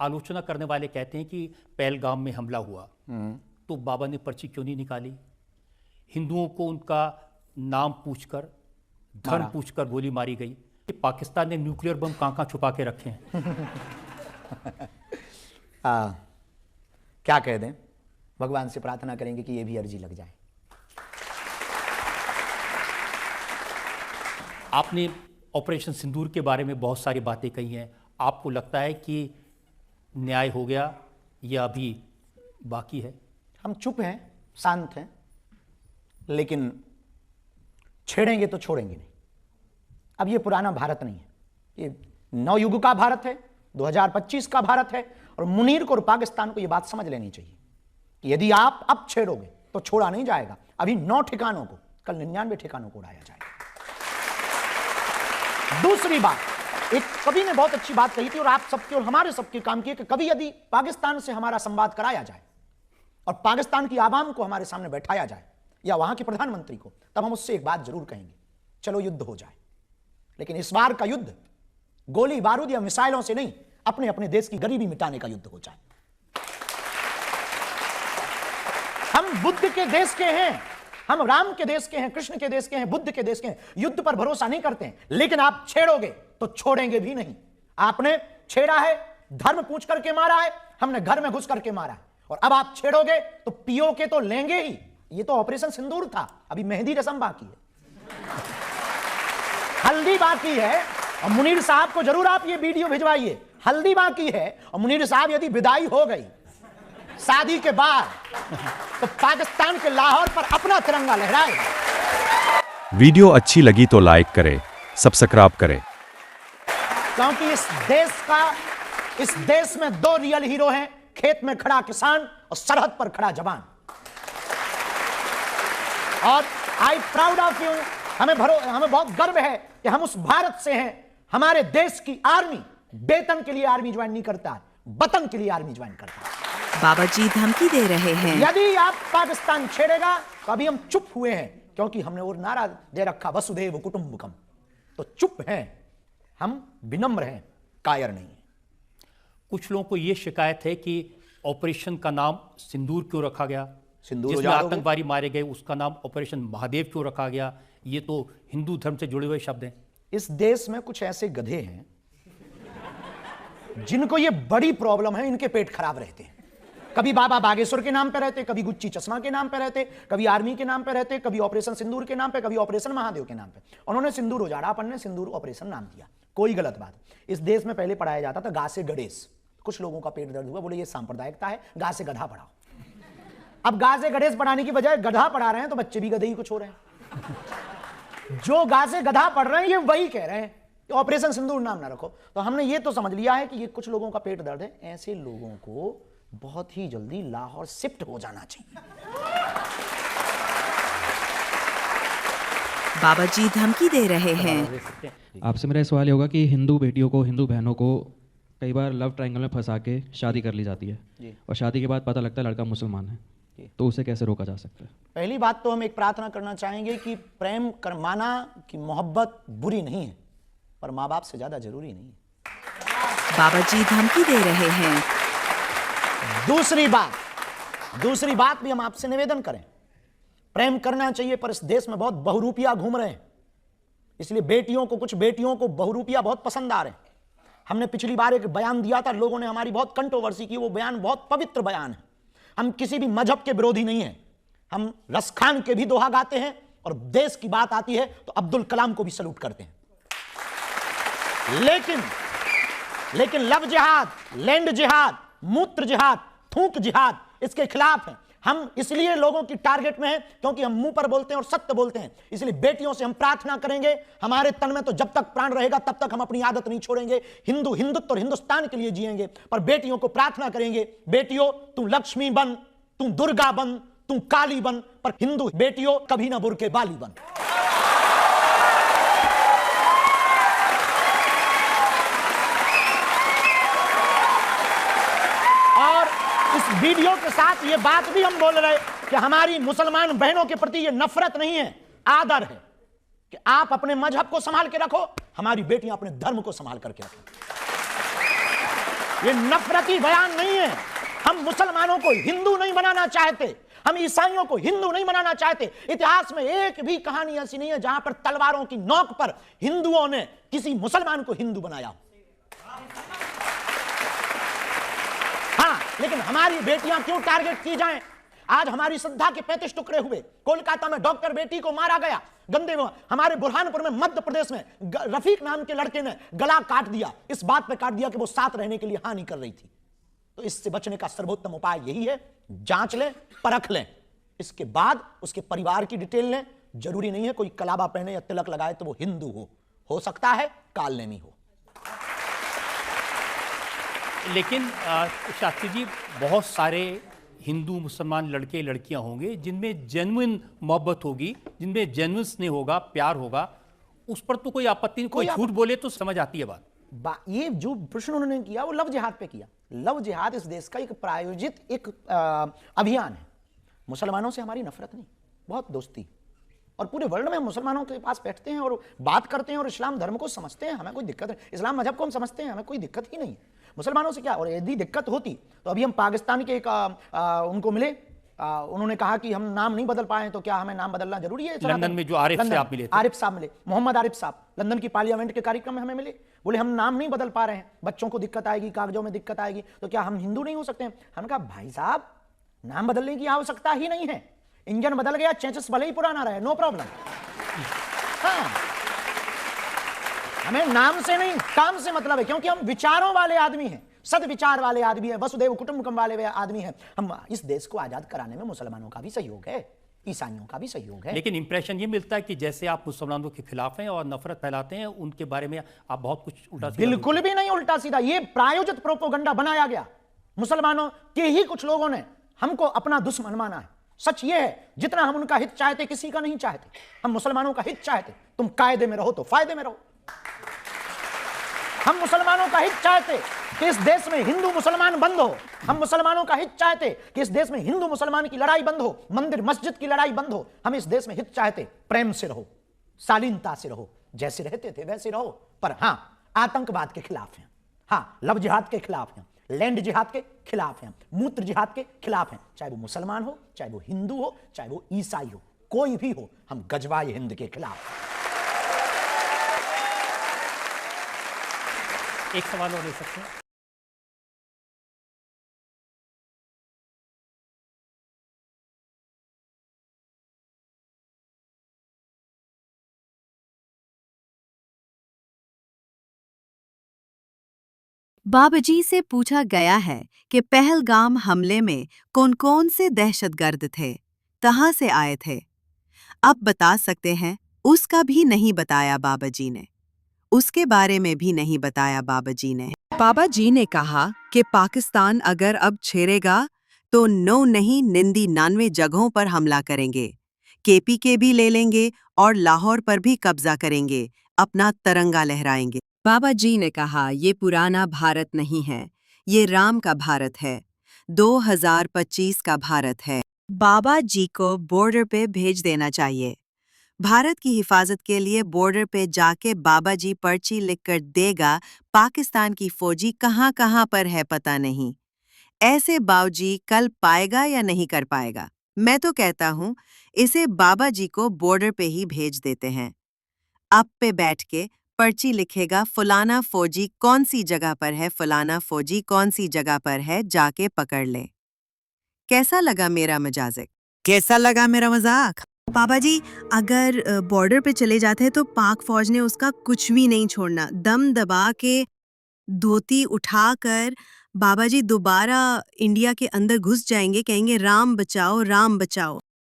आलोचना करने वाले कहते हैं कि पहलगाम में हमला हुआ, तो बाबा ने पर्ची क्यों नहीं निकाली? हिंदुओं को उनका नाम पूछकर, धर्म पूछकर गोली मारी गई। पाकिस्तान ने न्यूक्लियर बम कहाँ छुपा के रखे हैं? क्या कह दें, भगवान से प्रार्थना करेंगे कि ये भी अर्जी लग जाए। आपने ऑपरेशन सिंदूर के बारे में बहुत सारी बातें कही हैं। आपको लगता है कि न्याय हो गया या अभी बाकी है? हम चुप हैं, शांत हैं, लेकिन छेड़ेंगे तो छोड़ेंगे नहीं। अब ये पुराना भारत नहीं है, ये नवयुग का भारत है, 2025 का भारत है। और मुनीर को और पाकिस्तान को ये बात समझ लेनी चाहिए कि यदि आप अब छेड़ोगे तो छोड़ा नहीं जाएगा। अभी 9 ठिकानों को, कल 99 ठिकानों को उड़ाया जाएगा। दूसरी बात, एक कवि ने बहुत अच्छी बात कही थी और आप सबके और हमारे सबके काम की, कि कभी यदि पाकिस्तान से हमारा संवाद कराया जाए और पाकिस्तान की आवाम को हमारे सामने बैठाया जाए या वहां के प्रधानमंत्री को, तब हम उससे एक बात जरूर कहेंगे, चलो युद्ध हो जाए। लेकिन इस बार का युद्ध गोली बारूद या मिसाइलों से नहीं, अपने अपने देश की गरीबी मिटाने का युद्ध हो जाए। हम बुद्ध के देश के हैं, हम राम के देश के हैं, कृष्ण के देश के हैं, बुद्ध के देश के हैं। युद्ध पर भरोसा नहीं करते हैं, लेकिन आप छेड़ोगे तो छोड़ेंगे भी नहीं। आपने छेड़ा है, धर्म पूछ करके मारा है, हमने घर में घुस करके मारा है, और अब आप छेड़ोगे तो पियो के तो लेंगे ही। ये तो ऑपरेशन सिंदूर था, अभी मेहंदी रस्म बाकी है, हल्दी बाकी है। और मुनीर साहब को जरूर आप ये वीडियो भिजवाइए, हल्दी बाकी है। और मुनीर साहब यदि विदाई हो गई शादी के बाद, तो पाकिस्तान के लाहौर पर अपना तिरंगा लहराएगा। वीडियो अच्छी लगी तो लाइक करें, सब्सक्राइब करें, क्योंकि इस देश में 2 रियल हीरो हैं, खेत में खड़ा किसान और सरहद पर खड़ा जवान। और आई प्राउड ऑफ यू, हमें बहुत गर्व है कि हम उस भारत से हैं। हमारे देश की आर्मी वेतन के लिए आर्मी ज्वाइन नहीं करता, वतन के लिए आर्मी ज्वाइन करता है। बाबा जी धमकी दे रहे हैं, यदि आप पाकिस्तान छेड़ेगा तो अभी हम चुप हुए हैं, क्योंकि हमने वो नारा दे रखा वसुधैव कुटुंबकम, तो चुप हैं, हम विनम्र हैं, कायर नहीं है। कुछ लोगों को यह शिकायत है कि ऑपरेशन का नाम सिंदूर क्यों रखा गया, जिसमें आतंकवादी मारे गए उसका नाम ऑपरेशन महादेव क्यों रखा गया? ये तो हिंदू धर्म से जुड़े हुए शब्द हैं। इस देश में कुछ ऐसे गधे हैं जिनको ये बड़ी प्रॉब्लम है, इनके पेट खराब रहते हैं। कभी बाबा बागेश्वर के नाम पे रहते, कभी गुच्ची चश्मा के नाम पे रहते, कभी आर्मी के नाम पे रहते, कभी ऑपरेशन सिंदूर के नाम पे, कभी ऑपरेशन महादेव के नाम पे। उन्होंने सिंदूर उजाड़ा, अपन ने सिंदूर ऑपरेशन नाम दिया। कोई गलत बात। इस देश में पहले पढ़ाया जाता था गा से गणेश। कुछ लोगों का पेट दर्द हुआ, बोले ये सांप्रदायिकता है, गा से गधा पढ़ाओ। अब गा से गणेश पढ़ाने की बजाय गधा पढ़ा रहे हैं, तो बच्चे भी गधे ही कुछ हो रहे हैं। जो गा से गधा पढ़ रहे हैं ये वही कह रहे हैं कि ऑपरेशन सिंदूर नाम ना रखो। तो हमने ये तो समझ लिया है कि ये कुछ लोगों का पेट दर्द है, ऐसे लोगों को बहुत ही जल्दी लाहौर शिफ्ट हो जाना चाहिए। बाबा जी धमकी दे रहे हैं। आपसे मेरा सवाल ये होगा कि हिंदू बेटियों को, हिंदू बहनों को कई बार लव ट्रायंगल में फंसा के शादी कर ली जाती है जी। और शादी के बाद पता लगता है लड़का मुसलमान है, तो उसे कैसे रोका जा सकता है? पहली बात तो हम एक प्रार्थना करना चाहेंगे कि प्रेम करमाना की मोहब्बत बुरी नहीं है, पर माँ बाप से ज्यादा जरूरी नहीं है। बाबा जी धमकी दे रहे हैं। दूसरी बात भी हम आपसे निवेदन करें, प्रेम करना चाहिए, पर इस देश में बहुत बहुरूपिया घूम रहे हैं, इसलिए कुछ बेटियों को बहुरूपिया बहुत पसंद आ रहे हैं। हमने पिछली बार एक बयान दिया था, लोगों ने हमारी बहुत कंट्रोवर्सी की, वो बयान बहुत पवित्र बयान है। हम किसी भी मजहब के विरोधी नहीं हैं, हम रसखान के भी दोहा गाते हैं, और देश की बात आती है तो अब्दुल कलाम को भी सलूट करते हैं। लेकिन लव जिहाद, लैंड जिहाद, मूत्र जिहाद, थूक जिहाद, इसके खिलाफ हैं। हम इसलिए लोगों की टारगेट में हैं क्योंकि हम मुंह पर बोलते हैं और सत्य बोलते हैं। इसलिए बेटियों से हम प्रार्थना करेंगे, हमारे तन में तो जब तक प्राण रहेगा तब तक हम अपनी आदत नहीं छोड़ेंगे। हिंदुत्व और हिंदुस्तान के लिए जिएंगे, पर बेटियों को प्रार्थना करेंगे, बेटियों तू लक्ष्मी बन, तू दुर्गा बन, तू काली बन, पर हिंदू बेटियों कभी ना बुर्के बाली बन। इस वीडियो के साथ ये बात भी हम बोल रहे कि हमारी मुसलमान बहनों के प्रति ये नफरत नहीं है, आदर है कि आप अपने मजहब को संभाल के रखो, हमारी बेटियां अपने धर्म को संभाल करके रखें। ये नफरती बयान नहीं है। हम मुसलमानों को हिंदू नहीं बनाना चाहते, हम ईसाइयों को हिंदू नहीं बनाना चाहते। इतिहास में एक भी कहानी ऐसी नहीं है जहां पर तलवारों की नोक पर हिंदुओं ने किसी मुसलमान को हिंदू बनाया हो। हाँ, लेकिन हमारी बेटियां क्यों टारगेट की जाएं? आज हमारी श्रद्धा के 35 टुकड़े हुए। कोलकाता में डॉक्टर बेटी को मारा गया गंदे में। हमारे बुरहानपुर में, मध्य प्रदेश में रफीक नाम के लड़के ने गला काट दिया, इस बात पे काट दिया कि वो साथ रहने के लिए हानि कर रही थी। तो इससे बचने का सर्वोत्तम उपाय यही है, जांच लें, परख लें, इसके बाद उसके परिवार की डिटेल लें। जरूरी नहीं है कोई कलाबा पहने या तिलक लगाए तो वो हिंदू हो सकता है कालनेमी हो। लेकिन शास्त्री जी, बहुत सारे हिंदू मुसलमान लड़के लड़कियां होंगे जिनमें जेन्युइन मोहब्बत होगी, जिनमें जेन्युइन स्नेह होगा, प्यार होगा, उस पर तो कोई आपत्ति नहीं। कोई झूठ बोले तो समझ आती है बात। ये जो प्रश्न उन्होंने किया वो लव जिहाद पे किया। लव जिहाद इस देश का एक प्रायोजित एक अभियान है। मुसलमानों से हमारी नफरत नहीं, बहुत दोस्ती। और पूरे वर्ल्ड में हम मुसलमानों के पास बैठते हैं और बात करते हैं और इस्लाम धर्म को समझते हैं, हमें कोई दिक्कत नहीं। इस्लाम मजहब को हम समझते हैं, हमें कोई दिक्कत ही नहीं है मुसलमानों से। क्या, और यदि दिक्कत होती तो अभी हम पाकिस्तान के एक उनको मिले, उन्होंने कहा कि हम नाम नहीं बदल पाए, तो क्या हमें नाम बदलना जरूरी है? लंदन में जो आरिफ साहब मिले थे, आरिफ साहब मिले, मोहम्मद आरिफ साहब लंदन की पार्लियामेंट के कार्यक्रम में हमें मिले। बोले हम नाम नहीं बदल पा रहे हैं, बच्चों को दिक्कत आएगी, कागजों में दिक्कत आएगी, तो क्या हम हिंदू नहीं हो सकते हैं? हमने कहा भाई साहब, नाम बदलने की आवश्यकता ही नहीं है। इंजन बदल गया, चेसिस भले ही पुराना रहे, नो प्रॉब्लम। हाँ, हमें नाम से नहीं काम से मतलब है, क्योंकि हम विचारों वाले आदमी हैं, सदविचार वाले आदमी हैं, वसुदेव कुटुंबकम वाले आदमी हैं। हम इस देश को आजाद कराने में मुसलमानों का भी सहयोग है, ईसाइयों का भी सहयोग है। लेकिन इंप्रेशन ये मिलता है कि जैसे आप मुसलमानों के खिलाफ हैं और नफरत फैलाते हैं, उनके बारे में आप बहुत कुछ उल्टा सीधा। बिल्कुल भी नहीं उल्टा सीधा, ये प्रायोजित प्रोपोगंडा बनाया गया। मुसलमानों के ही कुछ लोगों ने हमको अपना दुश्मन माना है। सच ये है, जितना हम उनका हित चाहते किसी का नहीं चाहते, हम मुसलमानों का हित चाहते। तुम कायदे में रहो तो फायदे में रहो। हम मुसलमानों का हित चाहते कि इस देश में हिंदू मुसलमान बंद हो। हम मुसलमानों का हित चाहते कि इस देश में हिंदू मुसलमान की लड़ाई बंद हो, मंदिर मस्जिद की लड़ाई बंद हो। हम इस देश में हित चाहते प्रेम से रहो, शालीनता से रहो, जैसे रहते थे वैसे रहो। पर हां, आतंकवाद के खिलाफ हैं, हां, लव जिहाद के खिलाफ हैं, लैंड जिहाद के खिलाफ हैं, मूत्र जिहाद के खिलाफ हैं। चाहे वो मुसलमान हो, चाहे वो हिंदू हो, चाहे वो ईसाई हो, कोई भी हो, हम गजवाए हिंद के खिलाफ। एक सवाल और ले सकते हैं? बाबाजी से पूछा गया है कि पहलगाम हमले में कौन कौन से दहशतगर्द थे, कहां से आए थे। अब बता सकते हैं, उसका भी नहीं बताया बाबाजी ने, उसके बारे में भी नहीं बताया बाबाजी ने। बाबाजी ने कहा कि पाकिस्तान अगर अब छेड़ेगा तो 9 नहीं 99 जगहों पर हमला करेंगे, केपीके भी ले लेंगे और लाहौर पर भी कब्जा करेंगे, अपना तिरंगा लहराएंगे। बाबाजी ने कहा, ये पुराना भारत नहीं है, ये राम का भारत है, 2025 का भारत है। बाबाजी को बॉर्डर पे भेज देना चाहिए। भारत की हिफाजत के लिए बॉर्डर पे जाके बाबाजी पर्ची लिखकर देगा, पाकिस्तान की फौजी कहाँ कहाँ पर है पता नहीं। ऐसे बाबूजी कल पाएगा या नहीं कर पाएगा। मैं तो कहता हूँ इसे बाबाजी को बॉर्डर पे ही भेज देते हैं। अब पे बैठ के पर्ची लिखेगा, फलाना फौजी कौन सी जगह पर है, फलाना फौजी कौन सी जगह पर है, जाके पकड़ ले। कैसा लगा मेरा मजाक? कैसा लगा मेरा मजाक? बाबाजी अगर बॉर्डर पे चले जाते हैं तो पाक फौज ने उसका कुछ भी नहीं छोड़ना, दम दबा के धोती उठाकर बाबाजी दोबारा इंडिया के अंदर घुस जाएंगे, कहेंगे राम बचाओ, राम बचाओ।